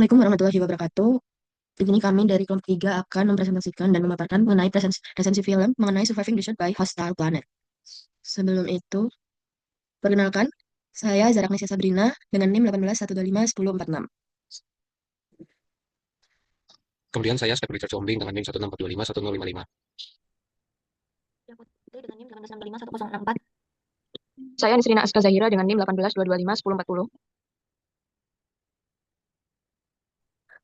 Assalamualaikum warahmatullahi wabarakatuh. Di sini kami dari kelompok 3 akan mempresentasikan dan memaparkan mengenai resensi film mengenai Surviving the Shot by Hostile Planet. Sebelum itu, perkenalkan, saya Zara Agnesia Sabrina dengan NIM 18125126. Kemudian saya Step Richard Sombing dengan NIM 164251055. Ya, Putri dengan NIM 18651064. Saya Nisrina Aska Zahira dengan NIM 1822511040.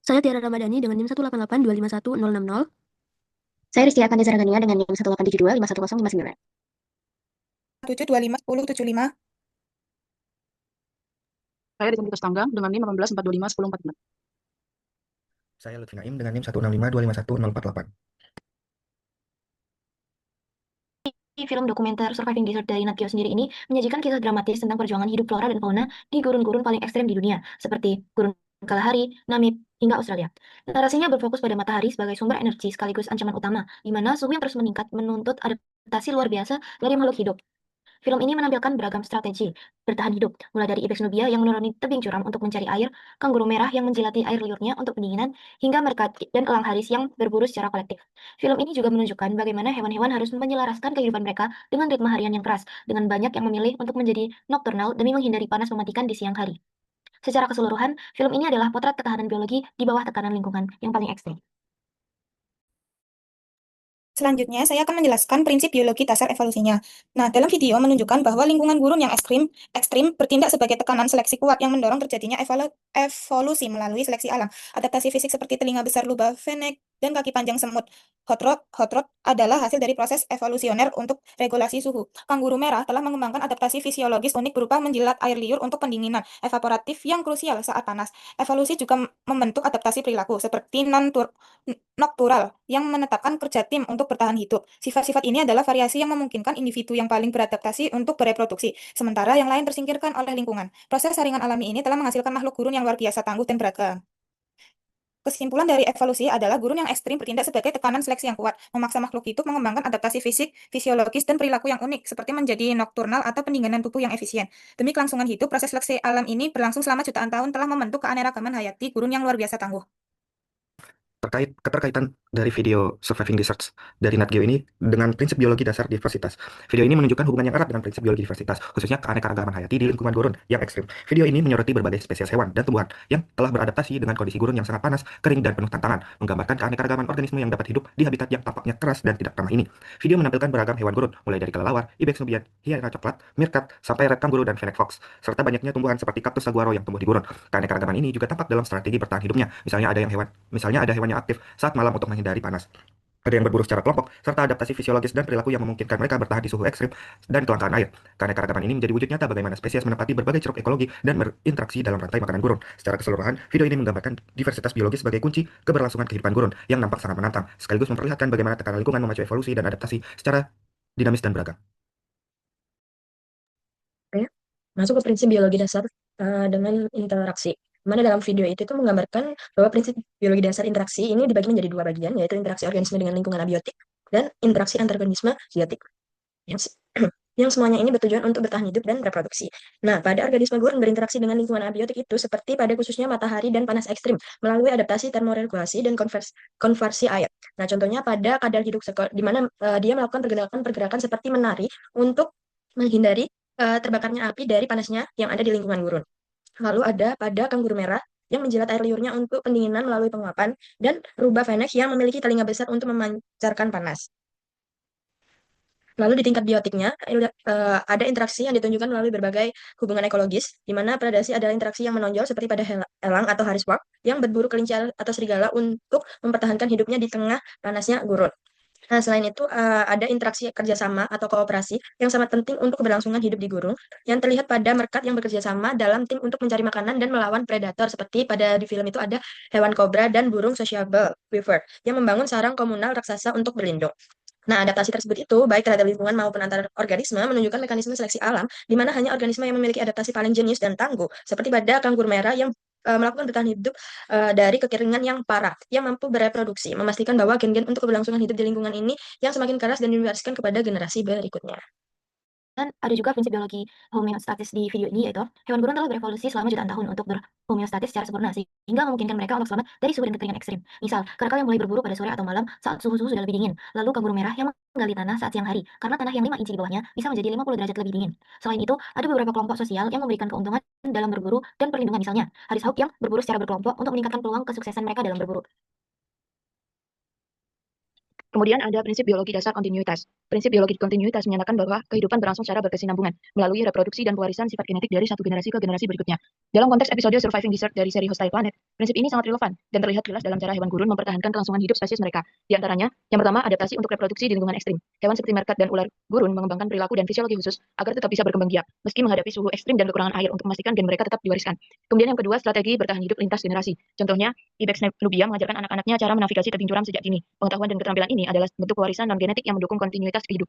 Saya Tiara Ramadhani dengan NIM 188251060. Saya Rizky Akandi Saragania dengan NIM 187251059. 725 1075. Saya Rizky Tanggang dengan NIM 184251044. Saya Lutfi Naim dengan NIM 1652511048. Film dokumenter Surviving Desert dari Nat Geo sendiri ini menyajikan kisah dramatis tentang perjuangan hidup flora dan fauna di gurun-gurun paling ekstrem di dunia, seperti gurun Kalahari, Namib, hingga Australia. Narasinya berfokus pada matahari sebagai sumber energi sekaligus ancaman utama, di mana suhu yang terus meningkat menuntut adaptasi luar biasa dari makhluk hidup. Film ini menampilkan beragam strategi bertahan hidup, mulai dari ibex nubia yang menuruni tebing curam untuk mencari air, kanguru merah yang menjilati air liurnya untuk pendinginan, hingga merkat dan elang haris yang berburu secara kolektif. Film ini juga menunjukkan bagaimana hewan-hewan harus menyelaraskan kehidupan mereka dengan ritme harian yang keras, dengan banyak yang memilih untuk menjadi nocturnal demi menghindari panas mematikan di siang hari. Secara keseluruhan, film ini adalah potret ketahanan biologi di bawah tekanan lingkungan yang paling ekstrem. Selanjutnya, saya akan menjelaskan prinsip biologi dasar evolusinya. Nah, dalam video menunjukkan bahwa lingkungan gurun yang ekstrim bertindak sebagai tekanan seleksi kuat yang mendorong terjadinya evolusi melalui seleksi alam. Adaptasi fisik seperti telinga besar lubang fennec dan kaki panjang semut hot rod adalah hasil dari proses evolusioner untuk regulasi suhu. Kanguru merah telah mengembangkan adaptasi fisiologis unik berupa menjilat air liur untuk pendinginan evaporatif yang krusial saat panas. Evolusi juga membentuk adaptasi perilaku seperti noctural yang menetapkan kerja tim untuk bertahan hidup. Sifat-sifat ini adalah variasi yang memungkinkan individu yang paling beradaptasi untuk bereproduksi, sementara yang lain tersingkirkan oleh lingkungan. Proses saringan alami ini telah menghasilkan makhluk gurun yang luar biasa tangguh dan beragam. Kesimpulan dari evolusi adalah gurun yang ekstrim bertindak sebagai tekanan seleksi yang kuat, memaksa makhluk hidup mengembangkan adaptasi fisik, fisiologis, dan perilaku yang unik, seperti menjadi nokturnal atau pendinginan tubuh yang efisien. Demi kelangsungan hidup, proses seleksi alam ini berlangsung selama jutaan tahun telah membentuk keanekaragaman hayati gurun yang luar biasa tangguh. Keterkaitan dari video Surviving Deserts dari Nat Geo ini dengan prinsip biologi dasar diversitas. Video ini menunjukkan hubungan yang erat dengan prinsip biologi diversitas, khususnya keanekaragaman hayati di lingkungan gurun yang ekstrim. Video ini menyoroti berbagai spesies hewan dan tumbuhan yang telah beradaptasi dengan kondisi gurun yang sangat panas, kering, dan penuh tantangan, menggambarkan keanekaragaman organisme yang dapat hidup di habitat yang tampaknya keras dan tidak ramah ini. Video menampilkan beragam hewan gurun, mulai dari kelelawar, ibex nubian, hiena coklat, meerkat, sampai red kangguru dan fennec fox, serta banyaknya tumbuhan seperti kaktus saguaro yang tumbuh di gurun. Keanekaragaman ini juga tampak dalam strategi bertahan hidupnya. Misalnya ada hewan yang aktif saat malam untuk menghindari panas. Ada yang berburu secara kelompok, serta adaptasi fisiologis dan perilaku yang memungkinkan mereka bertahan di suhu ekstrim dan kelangkaan air. Keanekaragaman ini menjadi wujud nyata bagaimana spesies menempati berbagai ceruk ekologi dan berinteraksi dalam rantai makanan gurun. Secara keseluruhan, video ini menggambarkan diversitas biologis sebagai kunci keberlangsungan kehidupan gurun yang nampak sangat menantang, sekaligus memperlihatkan bagaimana tekanan lingkungan memacu evolusi dan adaptasi secara dinamis dan beragam. Oke. Masuk ke prinsip biologi dasar dengan interaksi. Mana dalam video itu tuh menggambarkan bahwa prinsip biologi dasar interaksi ini dibagi menjadi dua bagian, yaitu interaksi organisme dengan lingkungan abiotik dan interaksi antar organisme biotik. Yang, yang semuanya ini bertujuan untuk bertahan hidup dan reproduksi. Nah, pada organisme gurun berinteraksi dengan lingkungan abiotik itu seperti pada khususnya matahari dan panas ekstrim melalui adaptasi termoregulasi dan konversi air. Nah, contohnya pada kadar hidup di mana dia melakukan pergerakan seperti menari untuk menghindari terbakarnya api dari panasnya yang ada di lingkungan gurun. Lalu ada pada kanguru merah yang menjilat air liurnya untuk pendinginan melalui penguapan, dan rubah fennec yang memiliki telinga besar untuk memancarkan panas. Lalu di tingkat biotiknya, ada interaksi yang ditunjukkan melalui berbagai hubungan ekologis, di mana predasi adalah interaksi yang menonjol seperti pada elang atau haris warp yang berburu kelinci atau serigala untuk mempertahankan hidupnya di tengah panasnya gurun. Nah, selain itu, ada interaksi kerjasama atau kooperasi yang sangat penting untuk keberlangsungan hidup di gurun, yang terlihat pada merkat yang bekerja sama dalam tim untuk mencari makanan dan melawan predator, seperti pada di film itu ada hewan kobra dan burung sociable weaver yang membangun sarang komunal raksasa untuk berlindung. Nah, adaptasi tersebut itu, baik terhadap lingkungan maupun antar organisme, menunjukkan mekanisme seleksi alam, di mana hanya organisme yang memiliki adaptasi paling jenius dan tangguh, seperti pada kanguru merah yang melakukan bertahan hidup dari kekeringan yang parah, yang mampu bereproduksi, memastikan bahwa gen-gen untuk keberlangsungan hidup di lingkungan ini yang semakin keras dan diwariskan kepada generasi berikutnya. ada juga prinsip biologi homeostatis di video ini, yaitu hewan gurun telah berevolusi selama jutaan tahun untuk berhomeostatis secara sempurna sehingga memungkinkan mereka untuk selamat dari suhu dan kekeringan ekstrim. Misal, kerakal yang mulai berburu pada sore atau malam saat suhu sudah lebih dingin, lalu kanguru merah yang menggali tanah saat siang hari karena tanah yang 5 inci di bawahnya bisa menjadi 50 derajat lebih dingin. Selain itu, ada beberapa kelompok sosial yang memberikan keuntungan dalam berburu dan perlindungan, misalnya haris hauk yang berburu secara berkelompok untuk meningkatkan peluang kesuksesan mereka dalam berburu. Kemudian ada prinsip biologi dasar kontinuitas. Prinsip biologi kontinuitas menyatakan bahwa kehidupan berlangsung secara berkesinambungan melalui reproduksi dan pewarisan sifat genetik dari satu generasi ke generasi berikutnya. Dalam konteks episode Surviving Desert dari seri Hostile Planet, prinsip ini sangat relevan dan terlihat jelas dalam cara hewan gurun mempertahankan kelangsungan hidup spesies mereka. Di antaranya, yang pertama, adaptasi untuk reproduksi di lingkungan ekstrim. Hewan seperti meerkat dan ular gurun mengembangkan perilaku dan fisiologi khusus agar tetap bisa berkembang biak, meski menghadapi suhu ekstrim dan kekurangan air untuk memastikan gen mereka tetap diwariskan. Kemudian yang kedua, strategi bertahan hidup lintas generasi. Contohnya, Ibex nubia mengajarkan anak-anaknya cara menavigasi tebing curam sejak dini. Pengetahuan dan keterampilan ini adalah bentuk pewarisan non-genetik yang mendukung kontinuitas hidup.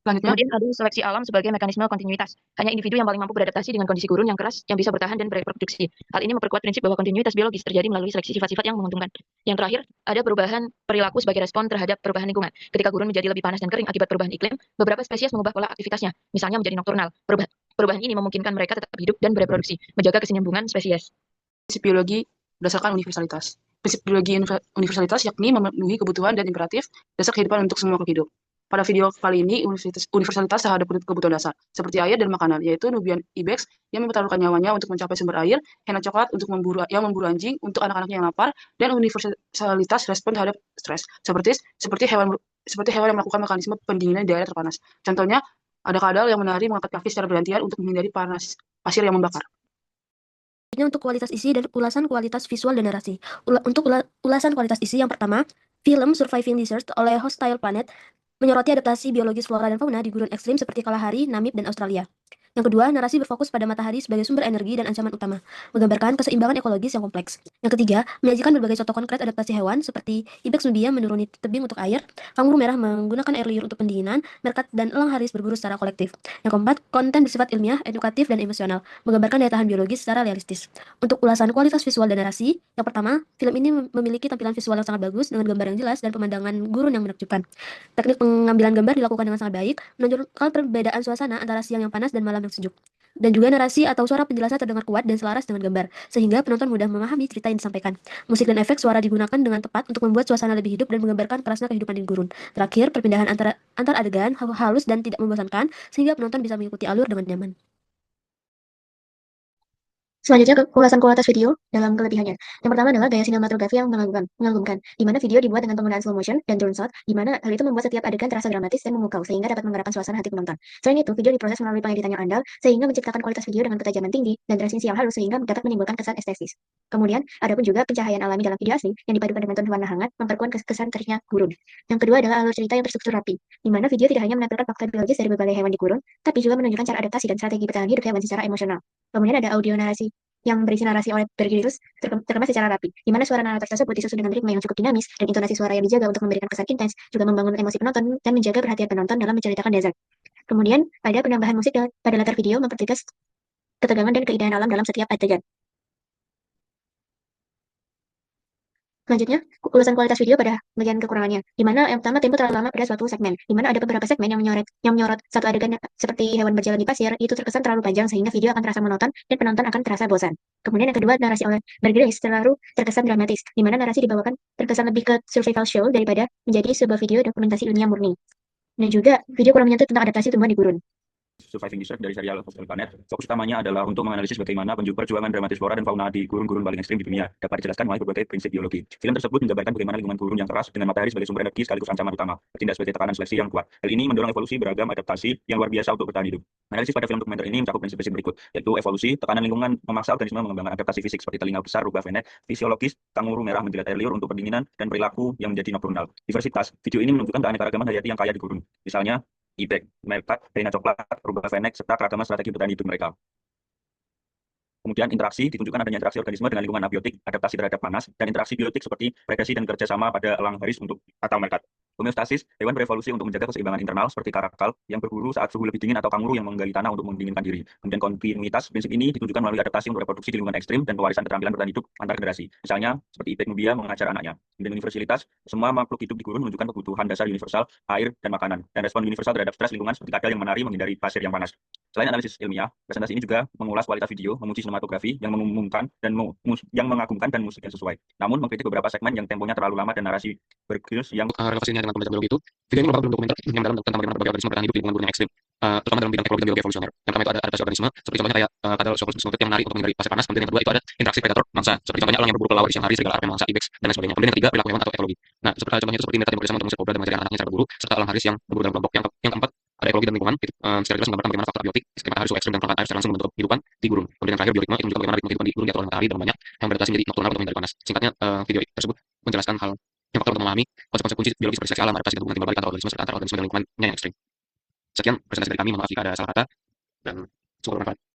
Selanjutnya, Kemudian ada seleksi alam sebagai mekanisme kontinuitas. Hanya individu yang paling mampu beradaptasi dengan kondisi gurun yang keras yang bisa bertahan dan bereproduksi. Hal ini memperkuat prinsip bahwa kontinuitas biologis terjadi melalui seleksi sifat-sifat yang menguntungkan. Yang terakhir, ada perubahan perilaku sebagai respon terhadap perubahan lingkungan. Ketika gurun menjadi lebih panas dan kering akibat perubahan iklim, beberapa spesies mengubah pola aktivitasnya, misalnya menjadi nokturnal. Perubahan ini memungkinkan mereka tetap hidup dan bereproduksi, menjaga kesinambungan spesies. prinsip biologi berdasarkan universalitas. Prinsip biologi universalitas yakni memenuhi kebutuhan dan imperatif dasar kehidupan untuk semua makhluk hidup. Pada video kali ini, universalitas terhadap kebutuhan dasar, seperti air dan makanan, yaitu Nubian ibex yang mempertaruhkan nyawanya untuk mencapai sumber air, Hena coklat untuk memburu anjing untuk anak-anaknya yang lapar, dan universalitas respon terhadap stres, seperti hewan yang melakukan mekanisme pendinginan di daerah terpanas. Contohnya, ada kadal yang menari mengangkat kaki secara bergantian untuk menghindari panas pasir yang membakar. Untuk kualitas isi dan ulasan kualitas visual dan narasi. Untuk ulasan kualitas isi, yang pertama, film Surviving Desert oleh Hostile Planet menyoroti adaptasi biologis flora dan fauna di gurun ekstrim seperti Kalahari, Namib, dan Australia. Yang kedua, narasi berfokus pada matahari sebagai sumber energi dan ancaman utama, menggambarkan keseimbangan ekologis yang kompleks. Yang ketiga, menyajikan berbagai contoh konkret adaptasi hewan seperti Ibex nubia menuruni tebing untuk air, kanguru merah menggunakan air liur untuk pendinginan, meerkat dan elang haris berburu secara kolektif. Yang keempat, konten bersifat ilmiah, edukatif, dan emosional, menggambarkan daya tahan biologis secara realistis. Untuk ulasan kualitas visual dan narasi, yang pertama, film ini memiliki tampilan visual yang sangat bagus dengan gambar yang jelas dan pemandangan gurun yang menakjubkan. Teknik pengambilan gambar dilakukan dengan sangat baik, menunjukkan perbedaan suasana antara siang yang panas dan malam yang sejuk. Dan juga narasi atau suara penjelasan terdengar kuat dan selaras dengan gambar, sehingga penonton mudah memahami cerita yang disampaikan. Musik dan efek suara digunakan dengan tepat untuk membuat suasana lebih hidup dan menggambarkan kerasnya kehidupan di gurun. Terakhir, perpindahan antar adegan halus dan tidak membosankan, sehingga penonton bisa mengikuti alur dengan nyaman. Selanjutnya ke ulasan kualitas video dalam kelebihannya. Yang pertama adalah gaya sinematografi yang mengagumkan, di mana video dibuat dengan penggunaan slow motion dan drone shot, di mana hal itu membuat setiap adegan terasa dramatis dan memukau, sehingga dapat menggerakkan suasana hati penonton. Selain itu, video diproses melalui pengeditan yang andal, sehingga menciptakan kualitas video dengan ketajaman tinggi dan transisi yang halus, sehingga dapat menimbulkan kesan estetis. Kemudian, ada pun juga pencahayaan alami dalam video asli, yang dipadukan dengan tone warna hangat, memperkuat kesan teriknya gurun. Yang kedua adalah alur cerita yang terstruktur rapi, di mana video tidak hanya menampilkan fakta biologis dari berbagai hewan di gurun, tapi juga menunjukkan cara adaptasi dan strategi bertahan hidup hewan secara emosional. Kemudian ada audio narasi yang berisi narasi oleh Bergilius terkemas secara rapi, di mana suara narator tersebut disusun dengan ritme yang cukup dinamis dan intonasi suara yang dijaga untuk memberikan kesan intens, juga membangun emosi penonton dan menjaga perhatian penonton dalam menceritakan desert. Kemudian ada penambahan musik pada latar video mempertegas ketegangan dan keindahan alam dalam setiap adegan. Selanjutnya, ulasan kualitas video pada bagian kekurangannya, di mana yang pertama tempo terlalu lama pada suatu segmen, di mana ada beberapa segmen yang menyorot satu adegan seperti hewan berjalan di pasir, itu terkesan terlalu panjang sehingga video akan terasa monoton dan penonton akan terasa bosan. Kemudian yang kedua, narasi oleh Bergilius terlalu terkesan dramatis, di mana narasi dibawakan terkesan lebih ke survival show daripada menjadi sebuah video dokumentasi ilmiah murni. Dan juga, video kurang menyentuh tentang adaptasi tumbuhan di gurun. Surviving Desert dari serial Hostile Planet. Fokus utamanya adalah untuk menganalisis bagaimana perjuangan dramatis flora dan fauna di gurun-gurun paling ekstrim di dunia dapat dijelaskan melalui berbagai prinsip biologi. Film tersebut menggambarkan bagaimana lingkungan gurun yang keras dengan matahari sebagai sumber energi sekaligus ancaman utama, bertindak sebagai tekanan seleksi yang kuat. Hal ini mendorong evolusi beragam adaptasi yang luar biasa untuk bertahan hidup. Analisis pada film dokumenter ini mencakup prinsip-prinsip berikut, yaitu evolusi, tekanan lingkungan memaksa organisme mengembangkan adaptasi fisik seperti telinga besar rubah venet, fisiologis, kanguru merah menjilat air liur untuk pendinginan, dan perilaku yang menjadi nokturnal. Diversitas, video ini menunjukkan keanekaragaman hayati yang kaya di gurun. Misalnya, Ibex, meerkat, Hena coklat, rubah venek, serta keragaman strategi bertahan hidup mereka. Kemudian interaksi, ditunjukkan adanya interaksi organisme dengan lingkungan abiotik, adaptasi terhadap panas, dan interaksi biotik seperti predasi dan kerjasama pada elang haris atau meerkat. Homeostasis, hewan berevolusi untuk menjaga keseimbangan internal seperti karakal yang berburu saat suhu lebih dingin atau kanguru yang menggali tanah untuk mendinginkan diri. Kemudian kontinuitas, prinsip ini ditunjukkan melalui adaptasi untuk reproduksi di lingkungan ekstrim dan pewarisan keterampilan bertahan hidup antar generasi. Misalnya seperti ibek nubia mengajar anaknya. Kemudian universalitas, semua makhluk hidup di gurun menunjukkan kebutuhan dasar universal, air, dan makanan. Dan respon universal terhadap stres lingkungan seperti kadal yang menari menghindari pasir yang panas. Selain analisis ilmiah, presentasi ini juga mengulas kualitas video, memuji sinematografi yang mengumumkan dan yang mengagumkan dan musik yang sesuai. Namun mengkritik beberapa segmen yang temponya terlalu lama dan narasi bergeus yang relevasinya dengan pembelajaran biologi itu, video ini merupakan dokumenter yang mendalam tentang bagaimana berbagai organisme bertahan hidup di lingkungan gurun yang ekstrim, terutama dalam bidang ekologi dan biologi evolusioner. Yang pertama itu ada adaptasi organisme, seperti contohnya kayak kadal Zooxanthus yang menari untuk menghindari pasir panas. Kemudian yang kedua itu ada interaksi predator mangsa, seperti contohnya elang yang berburu kelelawar di siang hari, serigala arep mangsa, ibex, dan lain sebagainya. Kemudian yang ketiga perilaku hewan atau ekologi. Nah, contohnya itu seperti metode bekerjasama untuk mengusir kobra dan mengajari anak-anaknya cara berburu, serta elang haris yang berburu dalam kelompok. Yang keempat ada ekologi dan lingkungan, secara jelas menggambarkan bagaimana faktor abiotik, seperti matahari, suhu ekstrim, dan permukaan air secara langsung membentuk kehidupan di gurun. Kemudian yang terakhir bioritme, itu menunjukkan bagaimana ritme kehidupan di gurun diatur oleh matahari dan banyak yang beradaptasi menjadi nokturnal untuk menghindari panas. Singkatnya, video tersebut menjelaskan hal yang faktor untuk memahami konsep-konsep kunci biologis seperti seleksi alam, adaptasi dan hubungan timbal balik antar organisme serta antar organisme dan lingkungannya yang ekstrim. Sekian presentasi dari kami, mohon maaf jika ada salah kata dan semoga bermanfaat.